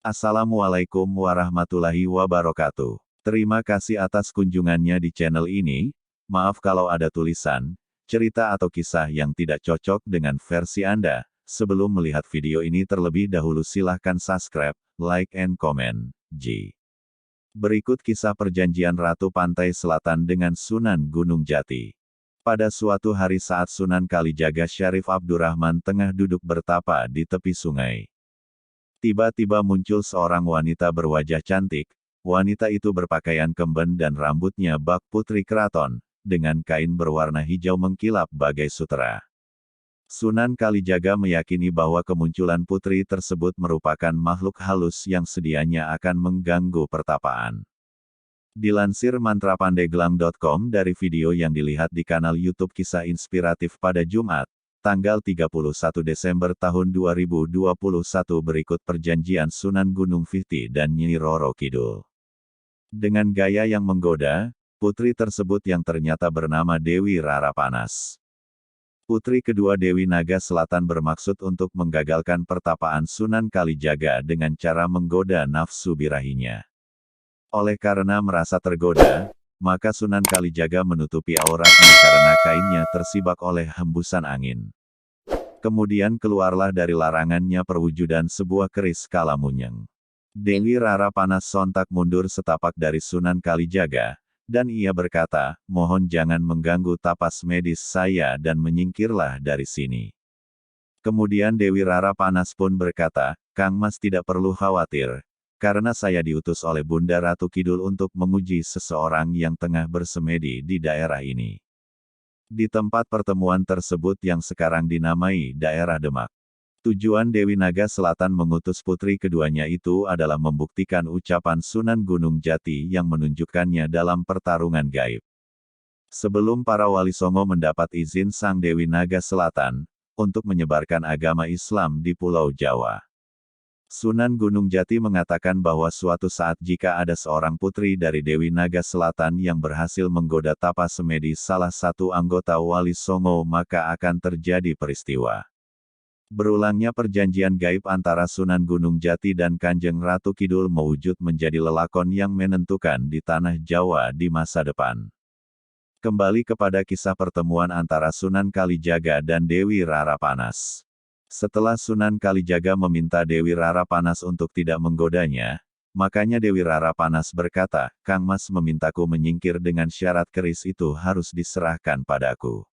Assalamualaikum warahmatullahi wabarakatuh. Terima kasih atas kunjungannya di channel ini. Maaf kalau ada tulisan, cerita atau kisah yang tidak cocok dengan versi Anda. Sebelum melihat video ini terlebih dahulu silahkan subscribe, like and comment. Berikut kisah perjanjian Ratu Pantai Selatan dengan Sunan Gunung Jati. Pada suatu hari saat Sunan Kalijaga Syarif Abdurrahman tengah duduk bertapa di tepi sungai. Tiba-tiba muncul seorang wanita berwajah cantik. Wanita itu berpakaian kemben dan rambutnya bak putri keraton, dengan kain berwarna hijau mengkilap bagai sutera. Sunan Kalijaga meyakini bahwa kemunculan putri tersebut merupakan makhluk halus yang sedianya akan mengganggu pertapaan. Dilansir mantrapandeglang.com dari video yang dilihat di kanal YouTube Kisah Inspiratif pada Jumat, tanggal 31 Desember tahun 2021 berikut perjanjian Sunan Gunung Fiti dan Nyi Roro Kidul. Dengan gaya yang menggoda, putri tersebut yang ternyata bernama Dewi Rara Panas. Putri kedua Dewi Naga Selatan bermaksud untuk menggagalkan pertapaan Sunan Kalijaga dengan cara menggoda nafsu birahinya. Oleh karena merasa tergoda, maka Sunan Kalijaga menutupi auratnya karena kainnya tersibak oleh hembusan angin. Kemudian keluarlah dari larangannya perwujudan sebuah keris kalamunyeng. Dewi Rara Panas sontak mundur setapak dari Sunan Kalijaga, dan ia berkata, "Mohon jangan mengganggu tapas medis saya dan menyingkirlah dari sini." Kemudian Dewi Rara Panas pun berkata, "Kang Mas tidak perlu khawatir, karena saya diutus oleh Bunda Ratu Kidul untuk menguji seseorang yang tengah bersemedi di daerah ini." Di tempat pertemuan tersebut yang sekarang dinamai daerah Demak. Tujuan Dewi Naga Selatan mengutus putri keduanya itu adalah membuktikan ucapan Sunan Gunung Jati yang menunjukkannya dalam pertarungan gaib. Sebelum para wali songo mendapat izin Sang Dewi Naga Selatan untuk menyebarkan agama Islam di Pulau Jawa. Sunan Gunung Jati mengatakan bahwa suatu saat jika ada seorang putri dari Dewi Naga Selatan yang berhasil menggoda tapa semedi salah satu anggota Wali Songo maka akan terjadi peristiwa. Berulangnya perjanjian gaib antara Sunan Gunung Jati dan Kanjeng Ratu Kidul mewujud menjadi lelakon yang menentukan di tanah Jawa di masa depan. Kembali kepada kisah pertemuan antara Sunan Kalijaga dan Dewi Rara Panas. Setelah Sunan Kalijaga meminta Dewi Rara Panas untuk tidak menggodanya, makanya Dewi Rara Panas berkata, "Kang Mas memintaku menyingkir dengan syarat keris itu harus diserahkan padaku."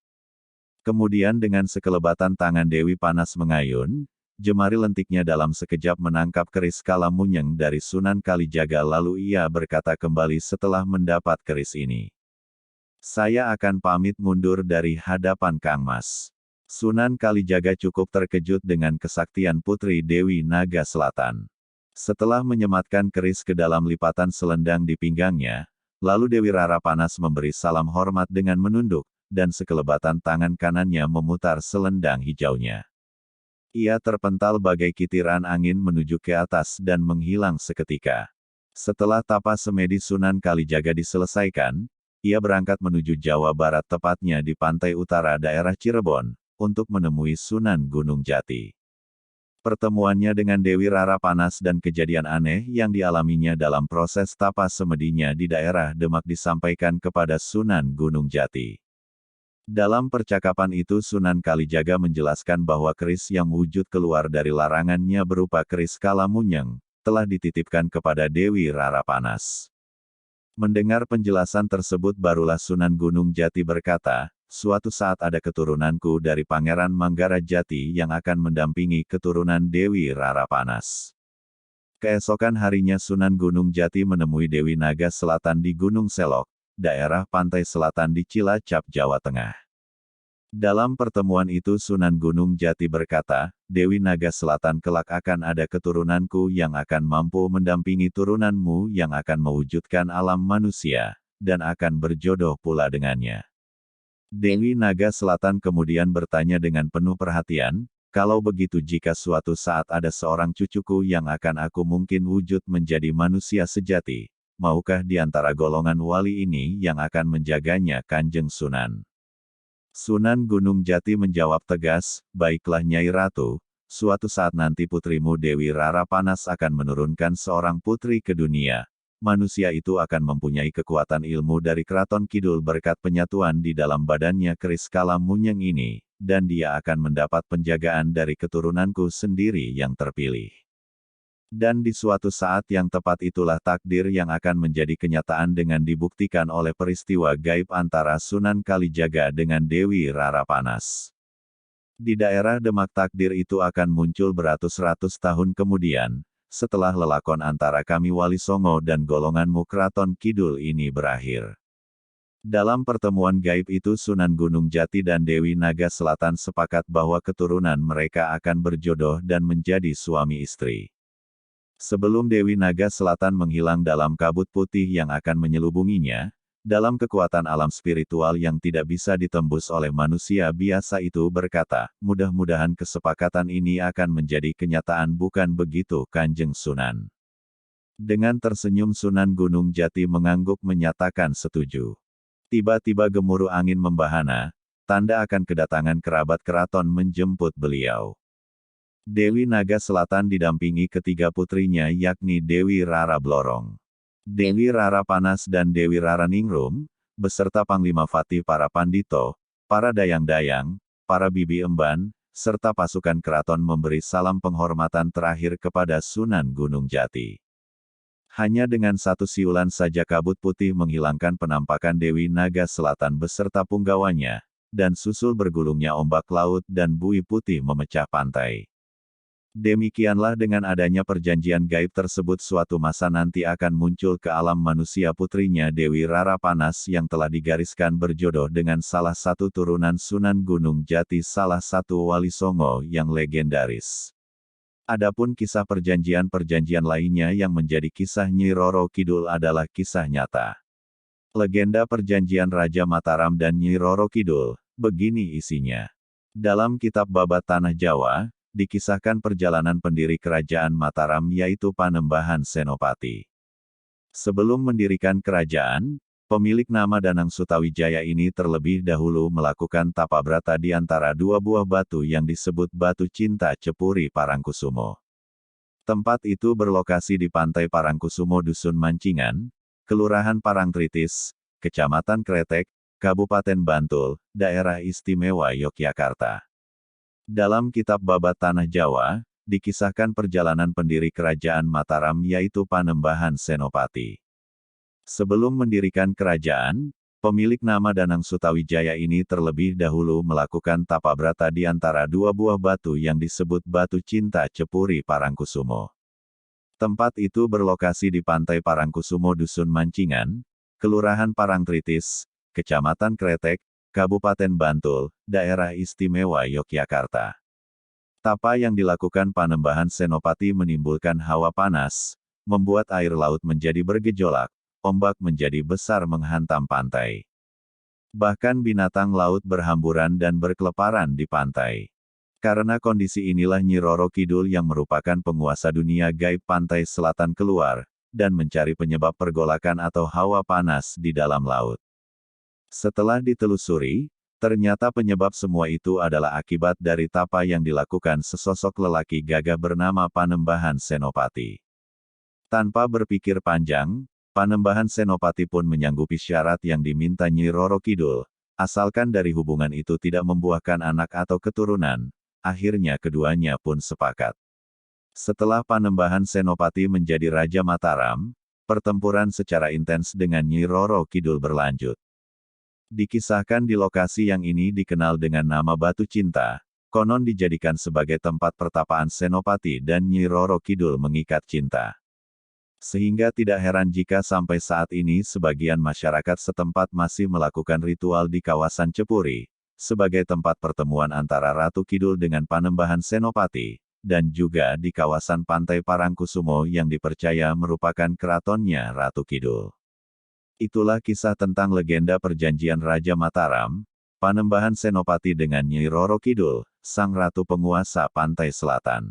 Kemudian dengan sekelebatan tangan Dewi Panas mengayun, jemari lentiknya dalam sekejap menangkap keris kalamunyeng dari Sunan Kalijaga lalu ia berkata kembali setelah mendapat keris ini, "Saya akan pamit mundur dari hadapan Kang Mas." Sunan Kalijaga cukup terkejut dengan kesaktian putri Dewi Naga Selatan. Setelah menyematkan keris ke dalam lipatan selendang di pinggangnya, lalu Dewi Rara Panas memberi salam hormat dengan menunduk, dan sekelebatan tangan kanannya memutar selendang hijaunya. Ia terpental bagai kitiran angin menuju ke atas dan menghilang seketika. Setelah tapa semedi Sunan Kalijaga diselesaikan, ia berangkat menuju Jawa Barat tepatnya di pantai utara daerah Cirebon, untuk menemui Sunan Gunung Jati. Pertemuannya dengan Dewi Rara Panas dan kejadian aneh yang dialaminya dalam proses tapa semedinya di daerah Demak disampaikan kepada Sunan Gunung Jati. Dalam percakapan itu Sunan Kalijaga menjelaskan bahwa keris yang wujud keluar dari larangannya berupa keris kalamunyeng, telah dititipkan kepada Dewi Rara Panas. Mendengar penjelasan tersebut barulah Sunan Gunung Jati berkata, "Suatu saat ada keturunanku dari Pangeran Manggara Jati yang akan mendampingi keturunan Dewi Rara Panas." Keesokan harinya Sunan Gunung Jati menemui Dewi Naga Selatan di Gunung Selok, daerah pantai selatan di Cilacap, Jawa Tengah. Dalam pertemuan itu Sunan Gunung Jati berkata, "Dewi Naga Selatan kelak akan ada keturunanku yang akan mampu mendampingi turunanmu yang akan mewujudkan alam manusia, dan akan berjodoh pula dengannya." Dewi Naga Selatan kemudian bertanya dengan penuh perhatian, "Kalau begitu jika suatu saat ada seorang cucuku yang akan aku mungkin wujud menjadi manusia sejati, maukah di antara golongan wali ini yang akan menjaganya Kanjeng Sunan?" Sunan Gunung Jati menjawab tegas, "Baiklah Nyai Ratu, suatu saat nanti putrimu Dewi Rara Panas akan menurunkan seorang putri ke dunia. Manusia itu akan mempunyai kekuatan ilmu dari Keraton Kidul berkat penyatuan di dalam badannya keris kala munyeng ini, dan dia akan mendapat penjagaan dari keturunanku sendiri yang terpilih. Dan di suatu saat yang tepat itulah takdir yang akan menjadi kenyataan dengan dibuktikan oleh peristiwa gaib antara Sunan Kalijaga dengan Dewi Rara Panas. Di daerah Demak takdir itu akan muncul beratus-ratus tahun kemudian, setelah lelakon antara kami Wali Songo dan golonganmu Keraton Kidul ini berakhir. Dalam pertemuan gaib itu Sunan Gunung Jati dan Dewi Naga Selatan sepakat bahwa keturunan mereka akan berjodoh dan menjadi suami istri. Sebelum Dewi Naga Selatan menghilang dalam kabut putih yang akan menyelubunginya, dalam kekuatan alam spiritual yang tidak bisa ditembus oleh manusia biasa itu berkata, mudah-mudahan kesepakatan ini akan menjadi kenyataan, bukan begitu Kanjeng Sunan? Dengan tersenyum Sunan Gunung Jati mengangguk menyatakan setuju. Tiba-tiba gemuruh angin membahana, tanda akan kedatangan kerabat keraton menjemput beliau. Dewi Naga Selatan didampingi ketiga putrinya yakni Dewi Rara Blorong, Dewi Rara Panas dan Dewi Rara Ningrum, beserta Panglima Fatih para Pandito, para dayang-dayang, para bibi emban, serta pasukan keraton memberi salam penghormatan terakhir kepada Sunan Gunung Jati. Hanya dengan satu siulan saja kabut putih menghilangkan penampakan Dewi Naga Selatan beserta punggawanya, dan susul bergulungnya ombak laut dan buih putih memecah pantai. Demikianlah dengan adanya perjanjian gaib tersebut suatu masa nanti akan muncul ke alam manusia putrinya Dewi Rara Panas yang telah digariskan berjodoh dengan salah satu turunan Sunan Gunung Jati, salah satu Wali Songo yang legendaris. Adapun kisah perjanjian-perjanjian lainnya yang menjadi kisah Nyi Roro Kidul adalah kisah nyata. Legenda perjanjian Raja Mataram dan Nyi Roro Kidul, begini isinya. Dalam kitab Babat Tanah Jawa, dikisahkan perjalanan pendiri kerajaan Mataram yaitu Panembahan Senopati. Sebelum mendirikan kerajaan, pemilik nama Danang Sutawijaya ini terlebih dahulu melakukan tapabrata di antara dua buah batu yang disebut Batu Cinta Cepuri Parangkusumo. Tempat itu berlokasi di Pantai Parangkusumo Dusun Mancingan, Kelurahan Parangtritis, Kecamatan Kretek, Kabupaten Bantul, Daerah Istimewa Yogyakarta. Dalam kitab Babat Tanah Jawa, dikisahkan perjalanan pendiri kerajaan Mataram yaitu Panembahan Senopati. Sebelum mendirikan kerajaan, pemilik nama Danang Sutawijaya ini terlebih dahulu melakukan tapabrata di antara dua buah batu yang disebut Batu Cinta Cepuri Parangkusumo. Tempat itu berlokasi di Pantai Parangkusumo Dusun Mancingan, Kelurahan Parangtritis, Kecamatan Kretek, Kabupaten Bantul, Daerah Istimewa Yogyakarta. Tapa yang dilakukan Panembahan Senopati menimbulkan hawa panas, membuat air laut menjadi bergejolak, ombak menjadi besar menghantam pantai. Bahkan binatang laut berhamburan dan berkeleparan di pantai. Karena kondisi inilah Nyi Roro Kidul yang merupakan penguasa dunia gaib pantai selatan keluar, dan mencari penyebab pergolakan atau hawa panas di dalam laut. Setelah ditelusuri, ternyata penyebab semua itu adalah akibat dari tapa yang dilakukan sesosok lelaki gagah bernama Panembahan Senopati. Tanpa berpikir panjang, Panembahan Senopati pun menyanggupi syarat yang diminta Nyi Roro Kidul, asalkan dari hubungan itu tidak membuahkan anak atau keturunan. Akhirnya keduanya pun sepakat. Setelah Panembahan Senopati menjadi Raja Mataram, pertempuran secara intens dengan Nyi Roro Kidul berlanjut. Dikisahkan di lokasi yang ini dikenal dengan nama Batu Cinta, konon dijadikan sebagai tempat pertapaan Senopati dan Nyi Roro Kidul mengikat cinta. Sehingga tidak heran jika sampai saat ini sebagian masyarakat setempat masih melakukan ritual di kawasan Cepuri, sebagai tempat pertemuan antara Ratu Kidul dengan Panembahan Senopati, dan juga di kawasan Pantai Parangkusumo yang dipercaya merupakan keratonnya Ratu Kidul. Itulah kisah tentang legenda perjanjian Raja Mataram, Panembahan Senopati dengan Nyi Roro Kidul, sang ratu penguasa pantai selatan.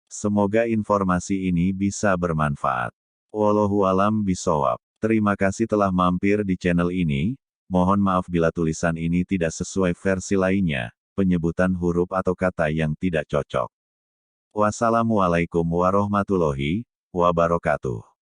Semoga informasi ini bisa bermanfaat. Wallahualam bishawab. Terima kasih telah mampir di channel ini. Mohon maaf bila tulisan ini tidak sesuai versi lainnya, penyebutan huruf atau kata yang tidak cocok. Wassalamualaikum warahmatullahi wabarakatuh.